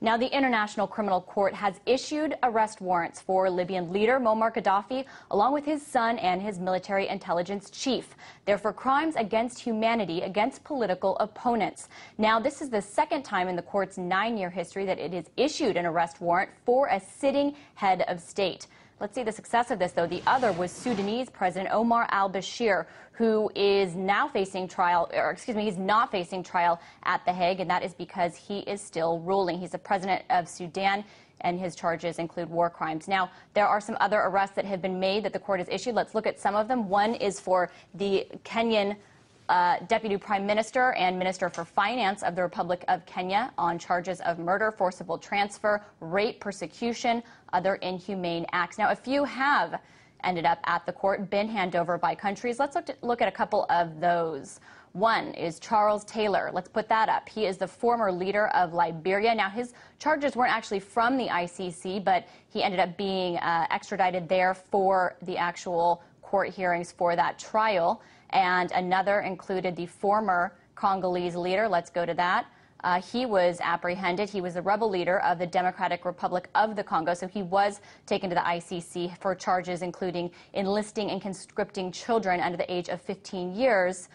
Now, the International Criminal Court has issued arrest warrants for Libyan leader Muammar Gaddafi, along with his son and his military intelligence chief. They're for crimes against humanity against political opponents. Now, this is the second time in the court's 9-year history that it has issued an arrest warrant for a sitting head of state. Let's see the success of this, though. The other was Sudanese President Omar al-Bashir, who is now facing trial, he's not facing trial at The Hague, and that is because he is still ruling. He's the president of Sudan, and his charges include war crimes. Now, there are some other arrests that have been made that the court has issued. Let's look at some of them. One is for the Kenyan Deputy Prime Minister and Minister for Finance of the Republic of Kenya on charges of murder, forcible transfer, rape, persecution, other inhumane acts. Now, a few have ended up at the court, been handed over by countries. Let's look at a couple of those. One is Charles Taylor. Let's put that up. He is the former leader of Liberia. Now, his charges weren't actually from the ICC, but he ended up being extradited there for the actual court hearings for that trial. And another included the former Congolese leader. Let's go to that. He was apprehended. He was the rebel leader of the Democratic Republic of the Congo, so he was taken to the ICC for charges including enlisting and conscripting children under the age of 15 years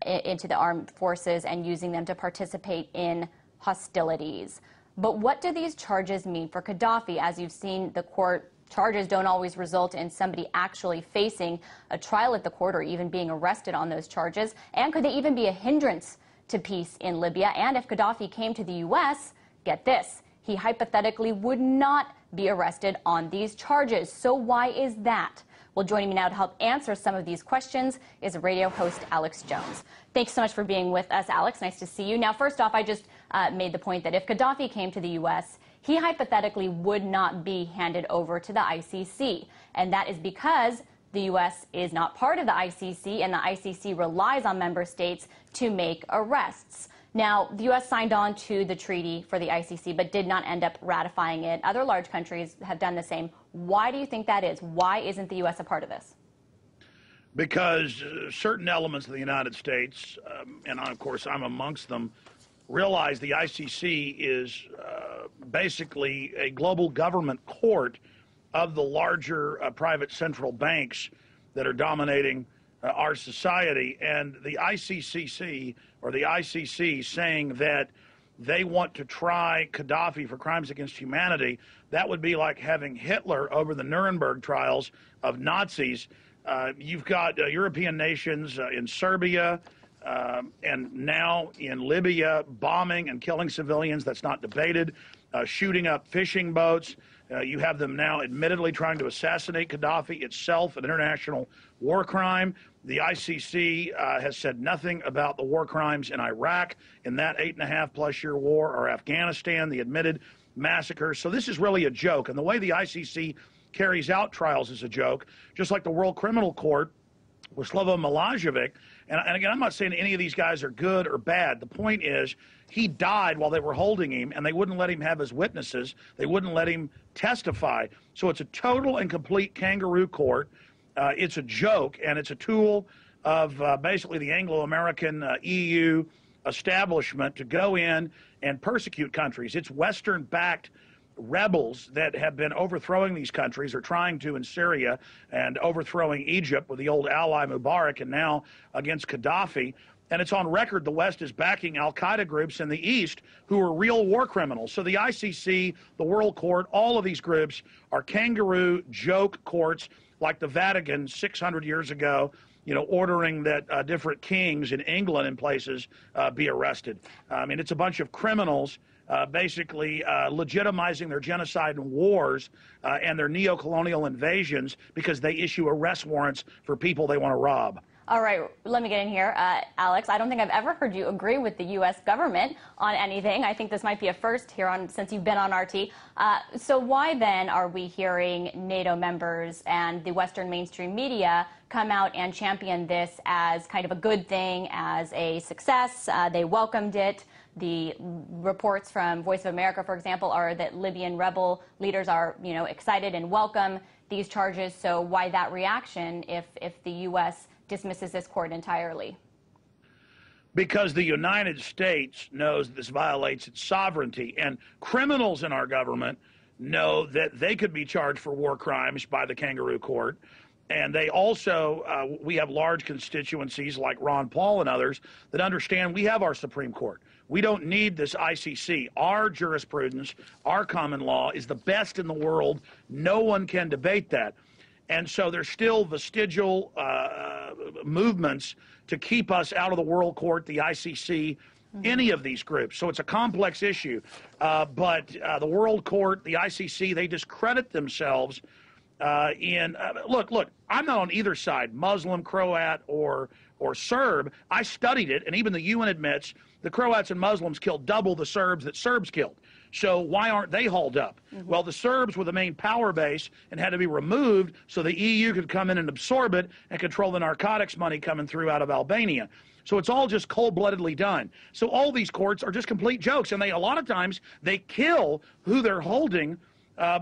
into the armed forces and using them to participate in hostilities. But what do these charges mean for Gaddafi? As you've seen, the court charges don't always result in somebody actually facing a trial at the court or even being arrested on those charges. And could they even be a hindrance to peace in Libya? And if Gaddafi came to the U.S., get this, he hypothetically would not be arrested on these charges. So why is that? Well, joining me now to help answer some of these questions is radio host Alex Jones. Thanks so much for being with us, Alex. Nice to see you. Now, first off, I just made the point that if Gaddafi came to the U.S., he hypothetically would not be handed over to the ICC. And that is because the U.S. is not part of the ICC, and the ICC relies on member states to make arrests. Now, the U.S. signed on to the treaty for the ICC, but did not end up ratifying it. Other large countries have done the same. Why do you think that is? Why isn't the U.S. a part of this? Because certain elements of the United States, and of course I'm amongst them, realize the ICC is basically a global government court of the larger private central banks that are dominating our society. And the ICCC, or the ICC, saying that they want to try Gaddafi for crimes against humanity, that would be like having Hitler over the Nuremberg trials of Nazis. You've got European nations in Serbia, and now in Libya, bombing and killing civilians. That's not debated. Shooting up fishing boats. You have them now admittedly trying to assassinate Gaddafi itself, an international war crime. The ICC has said nothing about the war crimes in Iraq, in that 8.5+ year war, or Afghanistan, the admitted massacres. So this is really a joke. And the way the ICC carries out trials is a joke, just like the World Criminal Court with Slobodan Milosevic. And again, I'm not saying any of these guys are good or bad. The point is, he died while they were holding him, and they wouldn't let him have his witnesses. They wouldn't let him testify. So it's a total and complete kangaroo court. It's a joke, and it's a tool of basically the Anglo-American EU establishment to go in and persecute countries. It's Western-backed rebels that have been overthrowing these countries, or trying to in Syria, and overthrowing Egypt with the old ally Mubarak, and now against Gaddafi. And it's on record the West is backing al-Qaeda groups in the East who are real war criminals. So the ICC, the World Court, all of these groups are kangaroo joke courts, like the Vatican 600 years ago, you know, ordering that different kings in England and places be arrested. I mean, it's a bunch of criminals basically legitimizing their genocide and wars and their neo-colonial invasions because they issue arrest warrants for people they want to rob. All right, let me get in here. Alex, I don't think I've ever heard you agree with the U.S. government on anything. I think this might be a first here since you've been on RT. So why then are we hearing NATO members and the Western mainstream media come out and champion this as kind of a good thing, as a success? They welcomed it. The reports from Voice of America, for example, are that Libyan rebel leaders are, you know, excited and welcome these charges. So why that reaction if the U.S. dismisses this court entirely? Because the United States knows that this violates its sovereignty, and criminals in our government know that they could be charged for war crimes by the kangaroo court. And they also, we have large constituencies like Ron Paul and others that understand we have our Supreme Court. We don't need this ICC. Our jurisprudence, our common law is the best in the world. No one can debate that. And so there's still vestigial movements to keep us out of the World Court, the ICC, any of these groups. So it's a complex issue. But the World Court, the ICC, they discredit themselves look, I'm not on either side, Muslim, Croat, or Serb. I studied it, and even the UN admits the Croats and Muslims killed double the Serbs that Serbs killed. So why aren't they hauled up? Well, the Serbs were the main power base and had to be removed so the EU could come in and absorb it and control the narcotics money coming through out of Albania. So it's all just cold-bloodedly done. So all these courts are just complete jokes, and a lot of times they kill who they're holding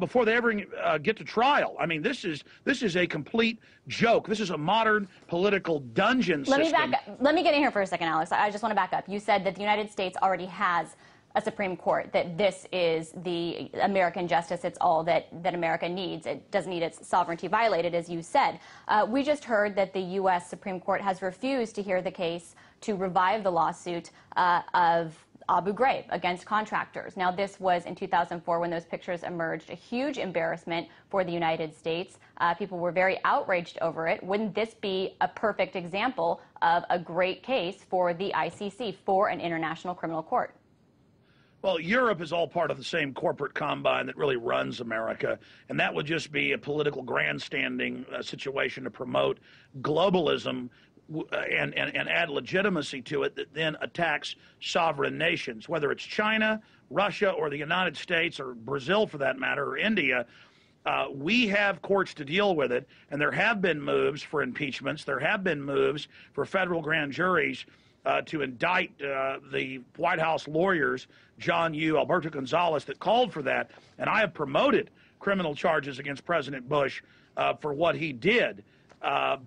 before they ever get to trial. I mean, this is a complete joke. This is a modern political dungeon system. Let me get in here for a second, Alex. I just want to back up. You said that the United States already has a Supreme Court, that this is the American justice. It's all that America needs. It doesn't need its sovereignty violated, as you said. We just heard that the U.S. Supreme Court has refused to hear the case to revive the lawsuit of Abu Ghraib against contractors. Now, this was in 2004 when those pictures emerged, a huge embarrassment for the United States. People were very outraged over it. Wouldn't this be a perfect example of a great case for the ICC, for an international criminal court? Well, Europe is all part of the same corporate combine that really runs America, and that would just be a political grandstanding situation to promote globalism and add legitimacy to it that then attacks sovereign nations, whether it's China, Russia, or the United States, or Brazil for that matter, or India. We have courts to deal with it, and there have been moves for impeachments. There have been moves for federal grand juries to indict the White House lawyers, John Yoo, Alberto Gonzales, that called for that. And I have promoted criminal charges against President Bush for what he did.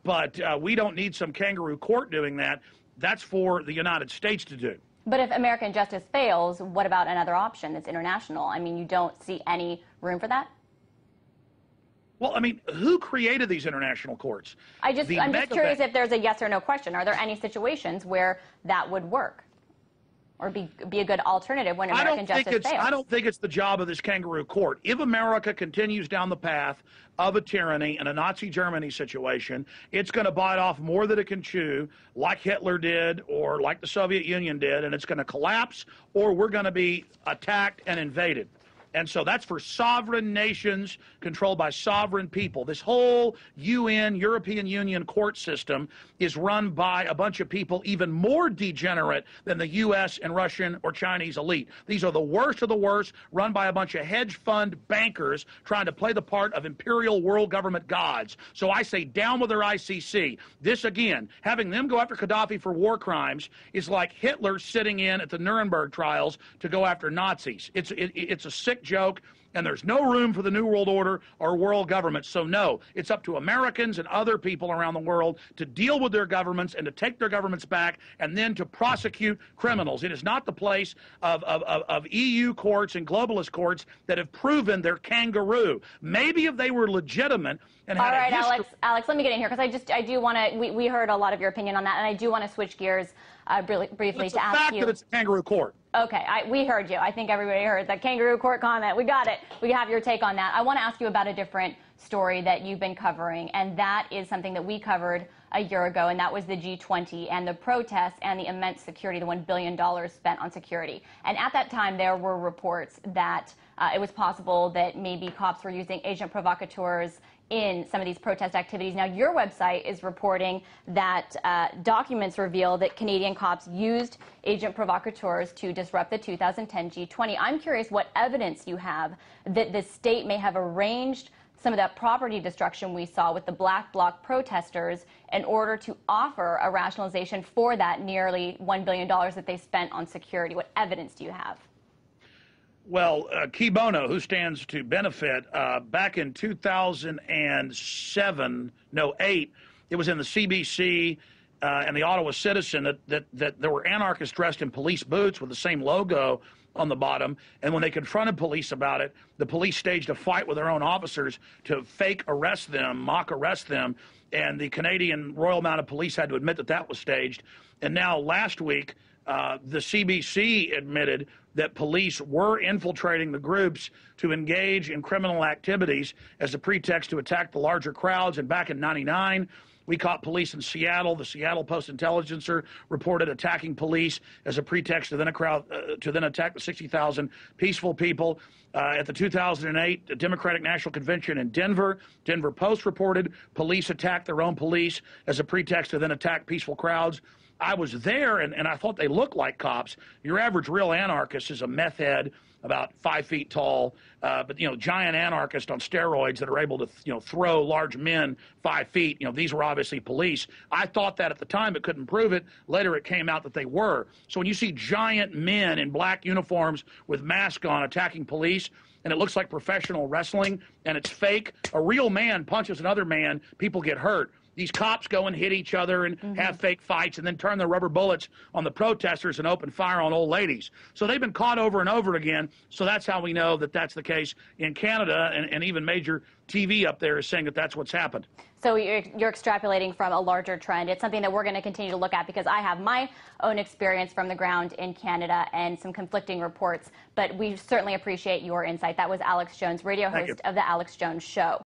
But we don't need some kangaroo court doing that. That's for the United States to do. But if American justice fails, what about another option that's international? I mean, you don't see any room for that? Well, I mean, who created these international courts? I'm just curious if there's a yes or no question. Are there any situations where that would work or be a good alternative when American justice fails? I don't think it's the job of this kangaroo court. If America continues down the path of a tyranny and a Nazi Germany situation, it's going to bite off more than it can chew, like Hitler did or like the Soviet Union did, and it's going to collapse, or we're going to be attacked and invaded. And so that's for sovereign nations controlled by sovereign people. This whole UN, European Union court system is run by a bunch of people even more degenerate than the U.S. and Russian or Chinese elite. These are the worst of the worst, run by a bunch of hedge fund bankers trying to play the part of imperial world government gods. So I say down with their ICC. This, again, having them go after Gaddafi for war crimes is like Hitler sitting in at the Nuremberg trials to go after Nazis. It's a sick joke, and there's no room for the New World Order or world government. So no, it's up to Americans and other people around the world to deal with their governments and to take their governments back and then to prosecute criminals. It is not the place of EU courts and globalist courts that have proven they're kangaroo. Maybe if they were legitimate and had a history. Alex, let me get in here because I do want to, we heard a lot of your opinion on that, and I do want to switch gears briefly to ask you. It's the fact that it's a kangaroo court. Okay, we heard you. I think everybody heard that kangaroo court comment. We got it. We have your take on that. I want to ask you about a different story that you've been covering, and that is something that we covered a year ago, and that was the G20 and the protests and the immense security, the $1 billion spent on security. And at that time, there were reports that it was possible that maybe cops were using agent provocateurs in some of these protest activities. Now, your website is reporting that documents reveal that Canadian cops used agent provocateurs to disrupt the 2010 G20. I'm curious what evidence you have that the state may have arranged some of that property destruction we saw with the Black Bloc protesters in order to offer a rationalization for that nearly $1 billion that they spent on security. What evidence do you have? Well, Key Bono, who stands to benefit, back in 2007, no, 8, it was in the CBC and the Ottawa Citizen that there were anarchists dressed in police boots with the same logo on the bottom, and when they confronted police about it, the police staged a fight with their own officers to fake arrest them, mock arrest them, and the Canadian Royal Mounted Police had to admit that that was staged. And now last week, the CBC admitted that police were infiltrating the groups to engage in criminal activities as a pretext to attack the larger crowds. And back in '99, we caught police in Seattle. The Seattle Post-Intelligencer reported attacking police as a pretext to then attack the 60,000 peaceful people. At the 2008 Democratic National Convention in Denver, Denver Post reported police attacked their own police as a pretext to then attack peaceful crowds. I was there, and I thought they looked like cops. Your average real anarchist is a meth head, about 5 feet tall, but, giant anarchist on steroids that are able to, throw large men 5 feet. These were obviously police. I thought that at the time, but couldn't prove it. Later, it came out that they were. So when you see giant men in black uniforms with masks on attacking police, and it looks like professional wrestling, and it's fake, a real man punches another man, people get hurt. These cops go and hit each other and have fake fights and then turn their rubber bullets on the protesters and open fire on old ladies. So they've been caught over and over again. So that's how we know that that's the case in Canada, and even major TV up there is saying that that's what's happened. So you're extrapolating from a larger trend. It's something that we're going to continue to look at because I have my own experience from the ground in Canada and some conflicting reports. But we certainly appreciate your insight. That was Alex Jones, radio host of The Alex Jones Show.